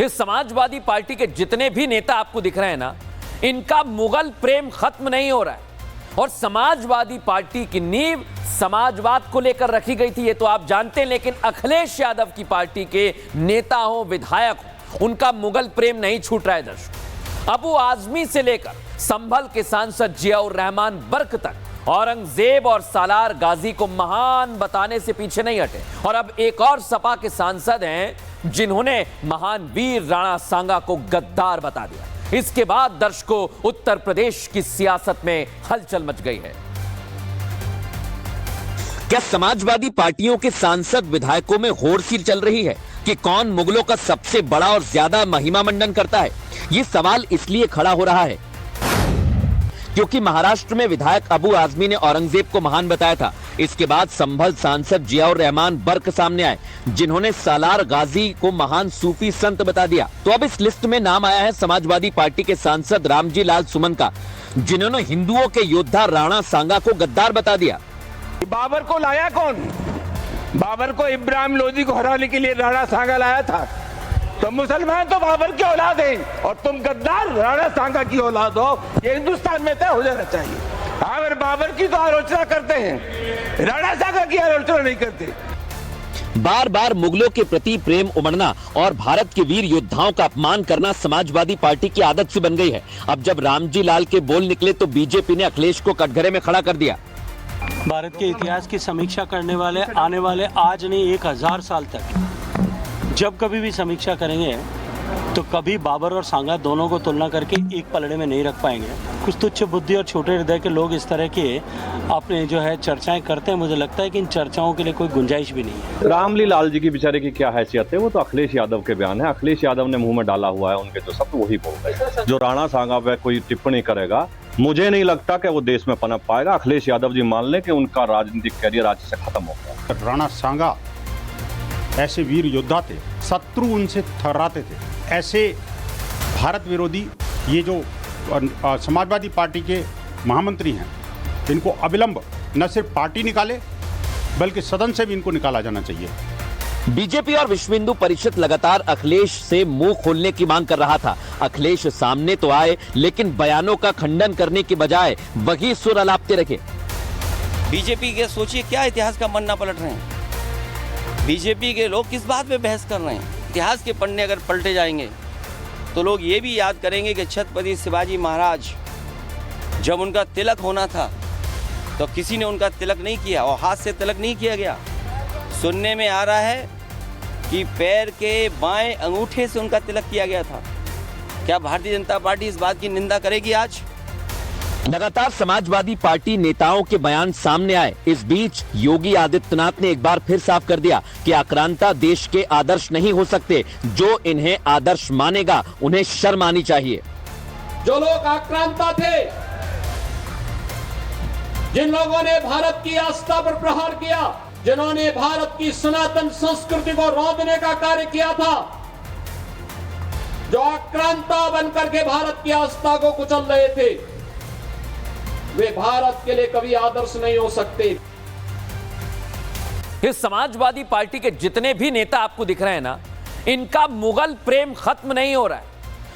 इस समाजवादी पार्टी के जितने भी नेता आपको दिख रहे हैं ना, इनका मुगल प्रेम खत्म नहीं हो रहा है। और समाजवादी पार्टी की नींव समाजवाद को लेकर रखी गई थी, ये तो आप जानते हैं। लेकिन अखिलेश यादव की पार्टी के नेता हो, विधायक हो, उनका मुगल प्रेम नहीं छूट रहा है दर्शक। अबू आजमी से लेकर संभल के सांसद जियाउर रहमान बर्क तक औरंगजेब और सालार गाजी को महान बताने से पीछे नहीं हटे। और अब एक और सपा के सांसद हैं जिन्होंने महान वीर राणा सांगा को गद्दार बता दिया। इसके बाद दर्शकों, उत्तर प्रदेश की सियासत में हलचल मच गई है। क्या समाजवादी पार्टियों के सांसद विधायकों में होड़सील चल रही है कि कौन मुगलों का सबसे बड़ा और ज्यादा महिमा मंडन करता है? ये सवाल इसलिए खड़ा हो रहा है क्योंकि महाराष्ट्र में विधायक अबू आजमी ने औरंगजेब को महान बताया था। इसके बाद संभल सांसद जियाउर रहमान बर्क सामने आए, जिन्होंने सालार गाजी को महान सूफी संत बता दिया। तो अब इस लिस्ट में नाम आया है समाजवादी पार्टी के सांसद रामजी लाल सुमन का, जिन्होंने हिंदुओं के योद्धा राणा सांगा को गद्दार बता दिया। बाबर को लाया कौन? बाबर को इब्राहिम लोधी को हराने के लिए राणा सांगा लाया था। तो मुसलमान तो बाबर की औलाद हैं और तुम गद्दार राणा सांगा की औलाद हो। ये हिंदुस्तान में तय हो जाना चाहिए। अगर बाबर की तो आलोचना करते हैं, राणा सांगा की आलोचना नहीं करते। बार बार मुगलों के प्रति प्रेम उमड़ना और भारत के वीर योद्धाओं का अपमान करना समाजवादी पार्टी की आदत सी बन गई है। अब जब रामजी लाल के बोल निकले तो बीजेपी ने अखिलेश को कटघरे में खड़ा कर दिया। भारत के इतिहास की समीक्षा करने वाले आने वाले आज नहीं 1000 साल तक जब कभी भी समीक्षा करेंगे तो कभी बाबर और सांगा दोनों को तुलना करके एक पलड़े में नहीं रख पाएंगे। कुछ तुच्छ बुद्धि और छोटे हृदय के लोग इस तरह के अपने जो है चर्चाएं करते हैं। मुझे लगता है कि इन चर्चाओं के लिए कोई गुंजाइश भी नहीं है। रामली लाल जी की बेचारे की क्या हैसियत है? वो तो अखिलेश यादव के बयान है, अखिलेश यादव ने मुंह में डाला हुआ है, उनके तो सब वही बोल रहे। जो राणा सांगा पे कोई टिप्पणी करेगा, मुझे नहीं लगता कि वो देश में पनप पाएगा। अखिलेश यादव जी मान लें कि उनका राजनीतिक कैरियर आज से खत्म हो गया। राणा सांगा ऐसे वीर योद्धा थे, शत्रु उनसे थर्राते थे। ऐसे भारत विरोधी ये जो समाजवादी पार्टी के महामंत्री हैं, इनको अविलंब न सिर्फ पार्टी निकाले बल्कि सदन से भी इनको निकाला जाना चाहिए। बीजेपी और विश्व हिंदू परिषद लगातार अखिलेश से मुंह खोलने की मांग कर रहा था। अखिलेश सामने तो आए, लेकिन बयानों का खंडन करने की बजाय वही सुर अलापते रखे। बीजेपी के सोचिए क्या इतिहास का पन्ना पलट रहे हैं। बीजेपी के लोग किस बात पे बहस कर रहे हैं? इतिहास के पन्ने अगर पलटे जाएंगे तो लोग ये भी याद करेंगे कि छत्रपति शिवाजी महाराज जब उनका तिलक होना था तो किसी ने उनका तिलक नहीं किया और हाथ से तिलक नहीं किया गया। सुनने में आ रहा है कि पैर के बाएं अंगूठे से उनका तिलक किया गया था। क्या भारतीय जनता पार्टी इस बात की निंदा करेगी? आज लगातार समाजवादी पार्टी नेताओं के बयान सामने आए। इस बीच योगी आदित्यनाथ ने एक बार फिर साफ कर दिया कि आक्रांता देश के आदर्श नहीं हो सकते। जो इन्हें आदर्श मानेगा उन्हें शर्म आनी चाहिए। जो लोग आक्रांता थे, जिन लोगों ने भारत की आस्था पर प्रहार किया, जिन्होंने भारत की सनातन संस्कृति को रौंदने का कार्य किया था, जो आक्रांता बनकर के भारत की आस्था को कुचल रहे थे, वे भारत के लिए कभी आदर्श नहीं हो सकते। इस समाजवादी पार्टी के जितने भी नेता आपको दिख रहे हैं ना, इनका मुगल प्रेम खत्म नहीं हो रहा है।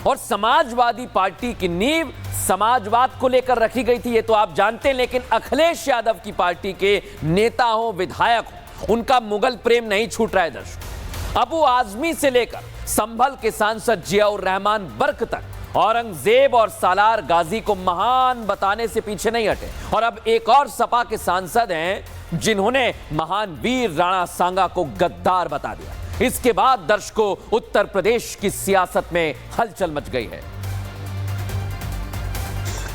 और समाजवादी पार्टी की नींव समाजवाद को लेकर रखी गई थी, ये तो आप जानते हैं। लेकिन अखिलेश यादव की पार्टी के नेता हो, विधायक हो, उनका मुगल प्रेम नहीं छूट रहा है दर्शक। अबू आजमी से लेकर संभल के सांसद जियाउर रहमान बर्क तक औरंगजेब और सालार गाजी को महान बताने से पीछे नहीं हटे। और अब एक और सपा के सांसद हैं जिन्होंने महान वीर राणा सांगा को गद्दार बता दिया। इसके बाद दर्शकों, उत्तर प्रदेश की सियासत में हलचल मच गई है।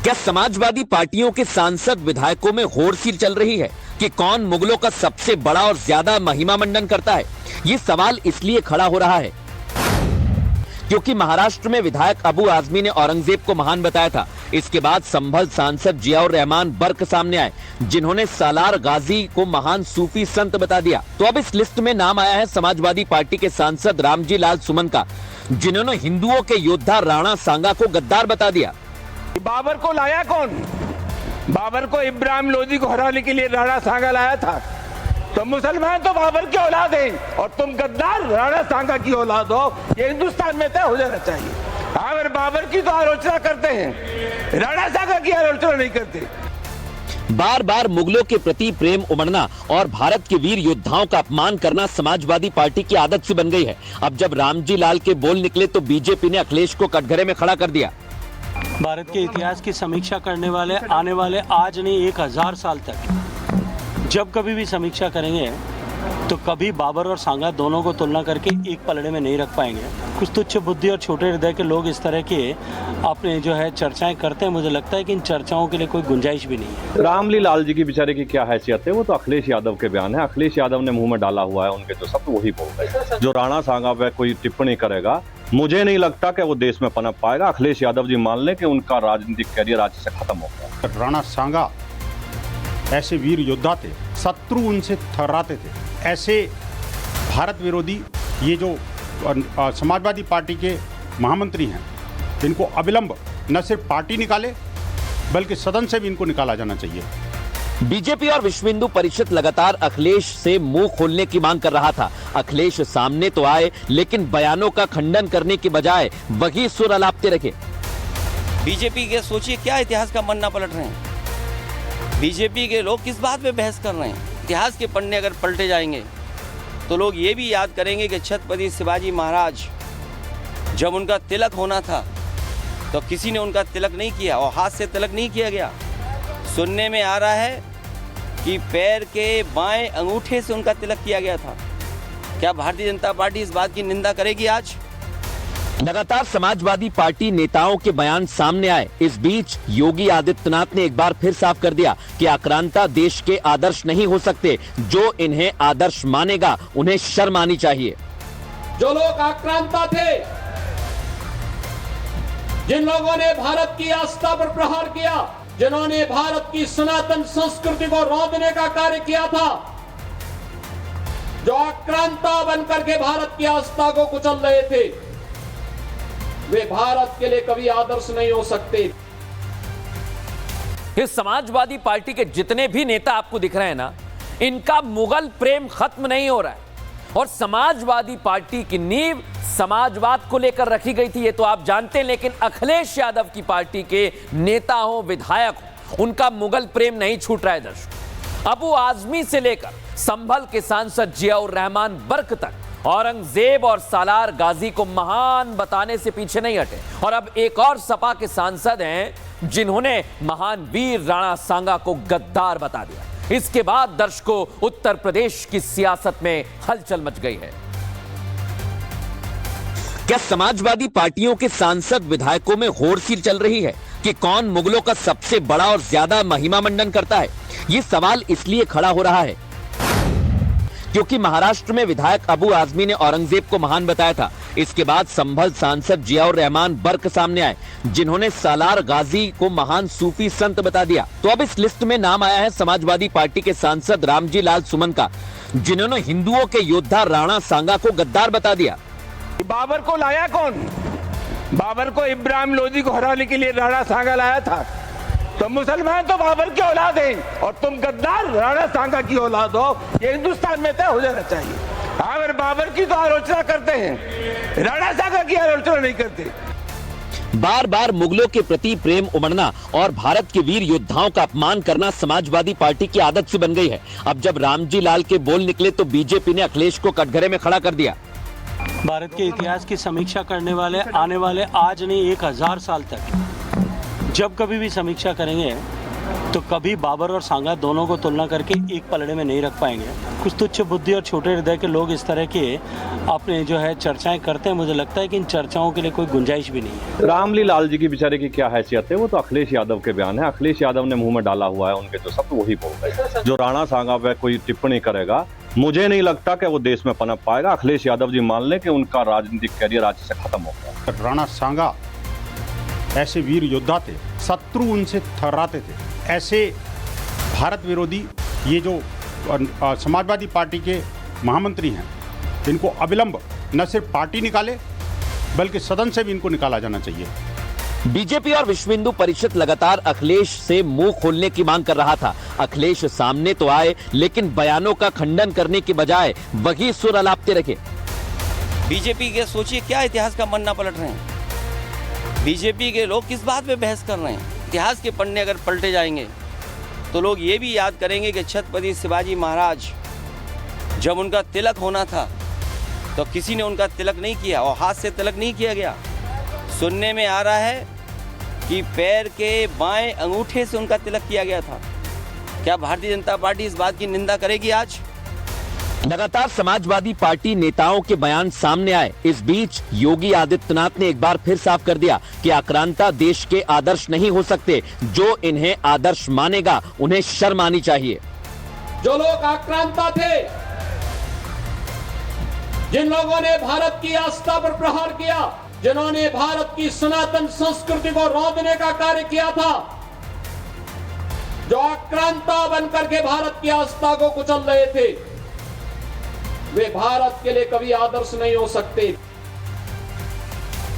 क्या समाजवादी पार्टियों के सांसद विधायकों में होड़सील चल रही है कि कौन मुगलों का सबसे बड़ा और ज्यादा महिमा मंडन करता है? ये सवाल इसलिए खड़ा हो रहा है क्योंकि महाराष्ट्र में विधायक अबू आजमी ने औरंगजेब को महान बताया था। इसके बाद संभल सांसद जियाउर रहमान बर्क सामने आए, जिन्होंने सालार गाजी को महान सूफी संत बता दिया। तो अब इस लिस्ट में नाम आया है समाजवादी पार्टी के सांसद रामजी लाल सुमन का, जिन्होंने हिंदुओं के योद्धा राणा सांगा को गद्दार बता दिया। बाबर को लाया कौन? बाबर को इब्राहिम लोधी को हराने के लिए राणा सांगा लाया था। तो मुसलमान तो बाबर की औलाद हैं और तुम गद्दार राणा सांगा की औलाद हो। ये हिंदुस्तान में तय हो जाना चाहिए। अगर बाबर की तो आलोचना करते हैं, राणा सांगा की आलोचना नहीं करते। बार बार मुगलों के प्रति प्रेम उमड़ना और भारत के वीर योद्धाओं का अपमान करना समाजवादी पार्टी की आदत सी बन गई है। अब जब रामजी लाल के बोल निकले तो बीजेपी ने अखिलेश को कटघरे में खड़ा कर दिया। भारत के इतिहास की समीक्षा करने वाले आने वाले आज नहीं 1000 साल तक जब कभी भी समीक्षा करेंगे तो कभी बाबर और सांगा दोनों को तुलना करके एक पलड़े में नहीं रख पाएंगे। कुछ तुच्छ बुद्धि और छोटे हृदय के लोग इस तरह के अपने जो है चर्चाएं करते हैं। मुझे लगता है कि इन चर्चाओं के लिए कोई गुंजाइश भी नहीं है। रामली लाल जी की बेचारे की क्या हैसियत है, वो तो अखिलेश यादव के बयान है। अखिलेश यादव ने मुंह में डाला हुआ है, उनके जो सब वही बोल रहे हैं। जो राणा सांगा पे कोई टिप्पणी करेगा, मुझे नहीं लगता कि वो देश में पनप पाएगा। अखिलेश यादव जी मान लें कि उनका राजनीतिक कैरियर आज से खत्म हो गया। राणा सांगा ऐसे वीर योद्धा थे, शत्रु उनसे थर्राते थे। ऐसे भारत विरोधी ये जो समाजवादी पार्टी के महामंत्री हैं, इनको अविलंब न सिर्फ पार्टी निकाले बल्कि सदन से भी इनको निकाला जाना चाहिए। बीजेपी और विश्व हिंदू परिषद लगातार अखिलेश से मुंह खोलने की मांग कर रहा था। अखिलेश सामने तो आए, लेकिन बयानों का खंडन करने की बजाय वही सुर अलापते रखे। बीजेपी के सोचिए क्या इतिहास का पन्ना पलट रहे हैं। बीजेपी के लोग किस बात पे बहस कर रहे हैं। इतिहास के पन्ने अगर पलटे जाएंगे तो लोग ये भी याद करेंगे कि छत्रपति शिवाजी महाराज जब उनका तिलक होना था तो किसी ने उनका तिलक नहीं किया और हाथ से तिलक नहीं किया गया। सुनने में आ रहा है कि पैर के बाएं अंगूठे से उनका तिलक किया गया था। क्या भारतीय जनता पार्टी इस बात की निंदा करेगी? आज लगातार समाजवादी पार्टी नेताओं के बयान सामने आए। इस बीच योगी आदित्यनाथ ने एक बार फिर साफ कर दिया कि आक्रांता देश के आदर्श नहीं हो सकते। जो इन्हें आदर्श मानेगा उन्हें शर्म आनी चाहिए। जो लोग आक्रांता थे, जिन लोगों ने भारत की आस्था पर प्रहार किया, जिन्होंने भारत की सनातन संस्कृति को रौंदने का कार्य किया था, जो आक्रांता बनकर के भारत की आस्था को कुचल रहे थे, वे भारत के लिए कभी आदर्श नहीं हो सकते। इस समाजवादी पार्टी के जितने भी नेता आपको दिख रहे हैं ना, इनका मुगल प्रेम खत्म नहीं हो रहा है। और समाजवादी पार्टी की नींव समाजवाद को लेकर रखी गई थी, ये तो आप जानते हैं। लेकिन अखिलेश यादव की पार्टी के नेता हो, विधायक हो, उनका मुगल प्रेम नहीं छूट रहा है। दर्शक, अबू आजमी से लेकर संभल के सांसद जियाउर रहमान बर्क तक औरंगजेब और सालार गाजी को महान बताने से पीछे नहीं हटे। और अब एक और सपा के सांसद हैं जिन्होंने महान वीर राणा सांगा को गद्दार बता दिया। इसके बाद दर्शकों, उत्तर प्रदेश की सियासत में हलचल मच गई है। क्या समाजवादी पार्टियों के सांसद विधायकों में होड़-सी चल रही है कि कौन मुगलों का सबसे बड़ा और ज्यादा महिमा मंडन करता है? यह सवाल इसलिए खड़ा हो रहा है क्योंकि महाराष्ट्र में विधायक अबू आजमी ने औरंगजेब को महान बताया था। इसके बाद संभल सांसद जियाउर रहमान बर्क सामने आए, जिन्होंने सालार गाजी को महान सूफी संत बता दिया। तो अब इस लिस्ट में नाम आया है समाजवादी पार्टी के सांसद रामजी लाल सुमन का, जिन्होंने हिंदुओं के योद्धा राणा सांगा को गद्दार बता दिया। बाबर को लाया कौन? बाबर को इब्राहिम लोदी को हराने के लिए राणा सांगा लाया था। तो मुसलमान तो बाबर की औलाद हैं और तुम गद्दार राणा सांगा की औलाद हो। ये हिंदुस्तान में तय हो जाना चाहिए। अगर बाबर की तो आलोचना करते हैं, राणा सांगा की आलोचना नहीं करते। बार बार मुगलों के प्रति प्रेम उमड़ना और भारत के वीर योद्धाओं का अपमान करना समाजवादी पार्टी की आदत सी बन गई है। अब जब रामजी लाल के बोल निकले तो बीजेपी ने अखिलेश को कटघरे में खड़ा कर दिया। भारत के इतिहास की समीक्षा करने वाले आने वाले आज नहीं 1000 साल तक जब कभी भी समीक्षा करेंगे तो कभी बाबर और सांगा दोनों को तुलना करके एक पलड़े में नहीं रख पाएंगे। कुछ तुच्छ बुद्धि और छोटे हृदय के लोग इस तरह के अपने जो है चर्चाएं करते हैं। मुझे लगता है कि इन चर्चाओं के लिए कोई गुंजाइश भी नहीं है। रामली लाल जी की बेचारे की क्या हैसियत है, वो तो अखिलेश यादव के बयान है। अखिलेश यादव ने मुंह में डाला हुआ है, उनके जो सब वही बोल रहे हैं। जो राणा सांगा पे कोई टिप्पणी करेगा, मुझे नहीं लगता कि वो देश में पनप पाएगा। अखिलेश यादव जी मान लें कि उनका राजनीतिक कैरियर आज से खत्म हो गया। राणा सांगा ऐसे वीर योद्धा थे, शत्रु उनसे थर्राते थे। ऐसे भारत विरोधी ये जो समाजवादी पार्टी के महामंत्री हैं, इनको अविलंब न सिर्फ पार्टी निकाले बल्कि सदन से भी इनको निकाला जाना चाहिए। बीजेपी और विश्व हिंदू परिषद लगातार अखिलेश से मुंह खोलने की मांग कर रहा था। अखिलेश सामने तो आए, लेकिन बयानों का खंडन करने की बजाय वही सुर अलापते रखे। बीजेपी के सोचिए क्या इतिहास का मन्ना पलट रहे हैं। बीजेपी के लोग किस बात पे बहस कर रहे हैं। इतिहास के पन्ने अगर पलटे जाएंगे तो लोग ये भी याद करेंगे कि छत्रपति शिवाजी महाराज जब उनका तिलक होना था तो किसी ने उनका तिलक नहीं किया और हाथ से तिलक नहीं किया गया। सुनने में आ रहा है कि पैर के बाएं अंगूठे से उनका तिलक किया गया था। क्या भारतीय जनता पार्टी इस बात की निंदा करेगी? आज लगातार समाजवादी पार्टी नेताओं के बयान सामने आए। इस बीच योगी आदित्यनाथ ने एक बार फिर साफ कर दिया कि आक्रांता देश के आदर्श नहीं हो सकते। जो इन्हें आदर्श मानेगा उन्हें शर्म आनी चाहिए। जो लोग आक्रांता थे, जिन लोगों ने भारत की आस्था पर प्रहार किया, जिन्होंने भारत की सनातन संस्कृति को रौंदने का कार्य किया था, जो आक्रांता बनकर के भारत की आस्था को कुचल रहे थे, वे भारत के लिए कभी आदर्श नहीं हो सकते।